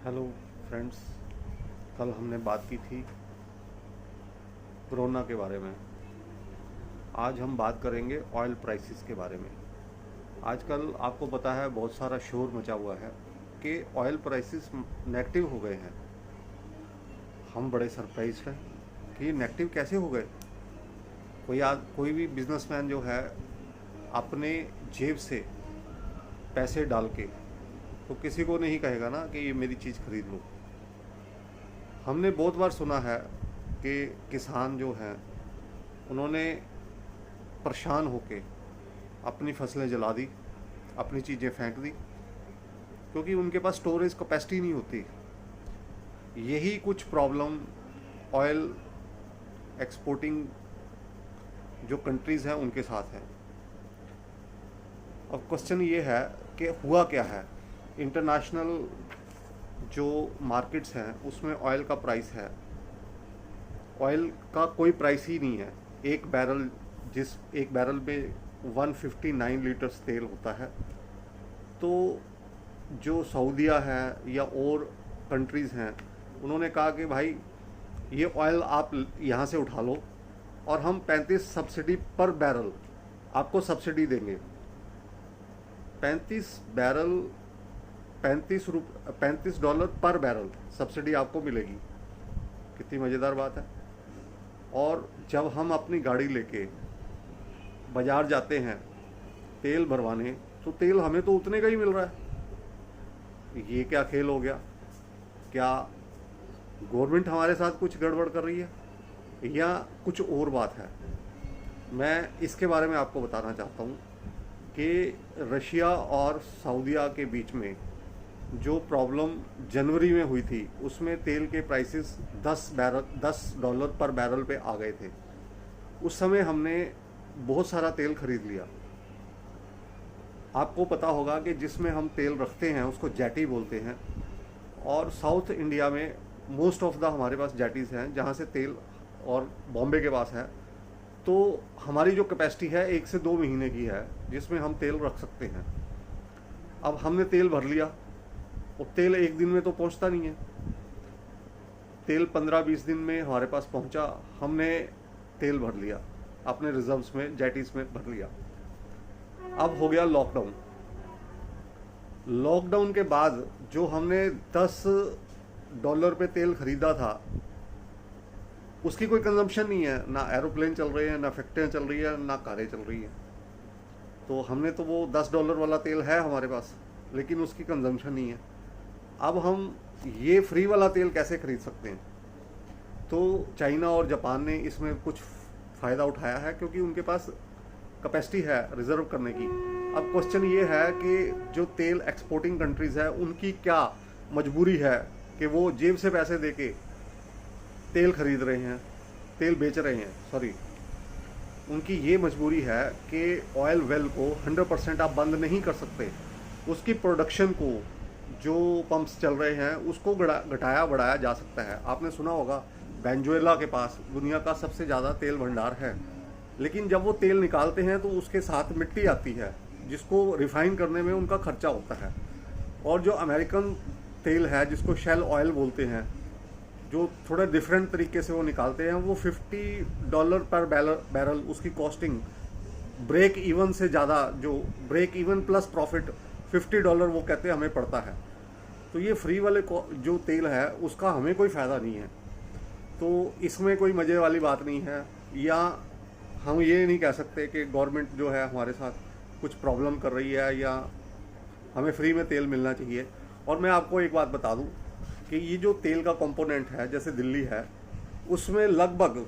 Hello friends, कल हमने बात की थी कोरोना के बारे में। आज हम बात करेंगे ऑयल प्राइसेस के बारे में। आजकल आपको पता है बहुत सारा शोर मचा हुआ है कि ऑयल प्राइसेस नेगेटिव हो गए हैं। हम बड़े सरप्राइज हैं कि ये नेगेटिव कैसे हो गए। कोई भी बिजनेसमैन जो है अपने जेब से पैसे डाल के तो किसी को नहीं कहेगा ना कि ये मेरी चीज़ खरीद लो। हमने बहुत बार सुना है कि किसान जो हैं उन्होंने परेशान होके अपनी फसलें जला दी, अपनी चीज़ें फेंक दी, क्योंकि उनके पास स्टोरेज कैपेसिटी नहीं होती। यही कुछ प्रॉब्लम ऑयल एक्सपोर्टिंग जो कंट्रीज़ हैं उनके साथ है। अब क्वेश्चन ये है कि हुआ क्या है। इंटरनेशनल जो मार्केट्स हैं उसमें ऑयल का प्राइस है, ऑयल का कोई प्राइस ही नहीं है। एक बैरल में 159 लीटर्स तेल होता है। तो जो सऊदीया है या और कंट्रीज़ हैं उन्होंने कहा कि भाई ये ऑयल आप यहाँ से उठा लो और हम 35 सब्सिडी पर बैरल आपको सब्सिडी देंगे। 35 डॉलर पर बैरल सब्सिडी आपको मिलेगी। कितनी मज़ेदार बात है। और जब हम अपनी गाड़ी लेके बाज़ार जाते हैं तेल भरवाने, तो तेल हमें तो उतने का ही मिल रहा है। ये क्या खेल हो गया? क्या गवर्नमेंट हमारे साथ कुछ गड़बड़ कर रही है या कुछ और बात है? मैं इसके बारे में आपको बताना चाहता हूँ कि रशिया और सऊदीया के बीच में जो प्रॉब्लम जनवरी में हुई थी उसमें तेल के प्राइसेस 10 डॉलर पर बैरल पे आ गए थे। उस समय हमने बहुत सारा तेल खरीद लिया। आपको पता होगा कि जिसमें हम तेल रखते हैं उसको जेटी बोलते हैं, और साउथ इंडिया में मोस्ट ऑफ द हमारे पास जेटीज़ हैं जहाँ से तेल, और बॉम्बे के पास है। तो हमारी जो कैपेसिटी है 1 से 2 महीने की है जिसमें हम तेल रख सकते हैं। अब हमने तेल भर लिया और तेल एक दिन में तो पहुंचता नहीं है। तेल 15-20 दिन में हमारे पास पहुंचा, हमने तेल भर लिया, अपने रिजर्व्स में जेटीज में भर लिया। अब हो गया लॉकडाउन। लॉकडाउन के बाद जो हमने 10 डॉलर पे तेल खरीदा था उसकी कोई कंजम्पशन नहीं है। ना एरोप्लेन चल रहे हैं, ना फैक्ट्रियाँ चल रही है, ना कारें चल रही हैं। तो हमने तो वो 10 डॉलर वाला तेल है हमारे पास, लेकिन उसकी कंजम्पशन नहीं है। अब हम ये फ्री वाला तेल कैसे खरीद सकते हैं? तो चाइना और जापान ने इसमें कुछ फ़ायदा उठाया है क्योंकि उनके पास कैपेसिटी है रिजर्व करने की। अब क्वेश्चन ये है कि जो तेल एक्सपोर्टिंग कंट्रीज़ है उनकी क्या मजबूरी है कि वो जेब से पैसे देके तेल खरीद रहे हैं, तेल बेच रहे हैं, सॉरी। उनकी ये मजबूरी है कि ऑयल वेल को 100% आप बंद नहीं कर सकते। उसकी प्रोडक्शन को, जो पंप्स चल रहे हैं उसको घटाया बढ़ाया जा सकता है। आपने सुना होगा वेनेजुएला के पास दुनिया का सबसे ज़्यादा तेल भंडार है, लेकिन जब वो तेल निकालते हैं तो उसके साथ मिट्टी आती है जिसको रिफाइन करने में उनका खर्चा होता है। और जो अमेरिकन तेल है जिसको शेल ऑयल बोलते हैं, जो थोड़ा डिफरेंट तरीके से वो निकालते हैं, वो 50 डॉलर पर बैरल उसकी कॉस्टिंग ब्रेक इवन से ज़्यादा, जो break even plus profit 50 dollar वो कहते हैं हमें पड़ता है। तो ये फ्री वाले जो तेल है उसका हमें कोई फ़ायदा नहीं है। तो इसमें कोई मज़े वाली बात नहीं है, या हम ये नहीं कह सकते कि गवर्नमेंट जो है हमारे साथ कुछ प्रॉब्लम कर रही है या हमें फ्री में तेल मिलना चाहिए। और मैं आपको एक बात बता दूं कि ये जो तेल का कंपोनेंट है, जैसे दिल्ली है, उसमें लगभग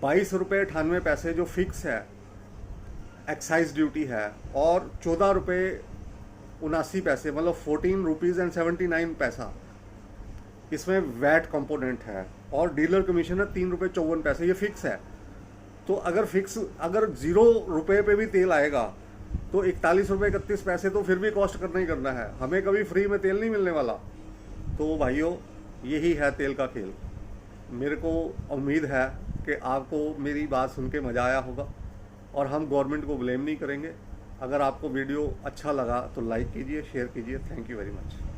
22 रुपये 98 पैसे जो फिक्स है एक्साइज ड्यूटी है, और 14 रुपये 79 पैसे, मतलब 14 रुपीज़ एंड 79 पैसा इसमें वैट कंपोनेंट है, और डीलर कमीशन है 3 रुपये 54 पैसे। ये फिक्स है। तो अगर 0 रुपये पे भी तेल आएगा तो 41 रुपये 31 पैसे तो फिर भी कॉस्ट करना ही करना है। हमें कभी फ्री में तेल नहीं मिलने वाला। तो भाइयों, यही है तेल का खेल। मेरे को उम्मीद है कि आपको मेरी बात सुन के मज़ा आया होगा, और हम गवर्नमेंट को ब्लेम नहीं करेंगे। अगर आपको वीडियो अच्छा लगा तो लाइक कीजिए, शेयर कीजिए। Thank you very much.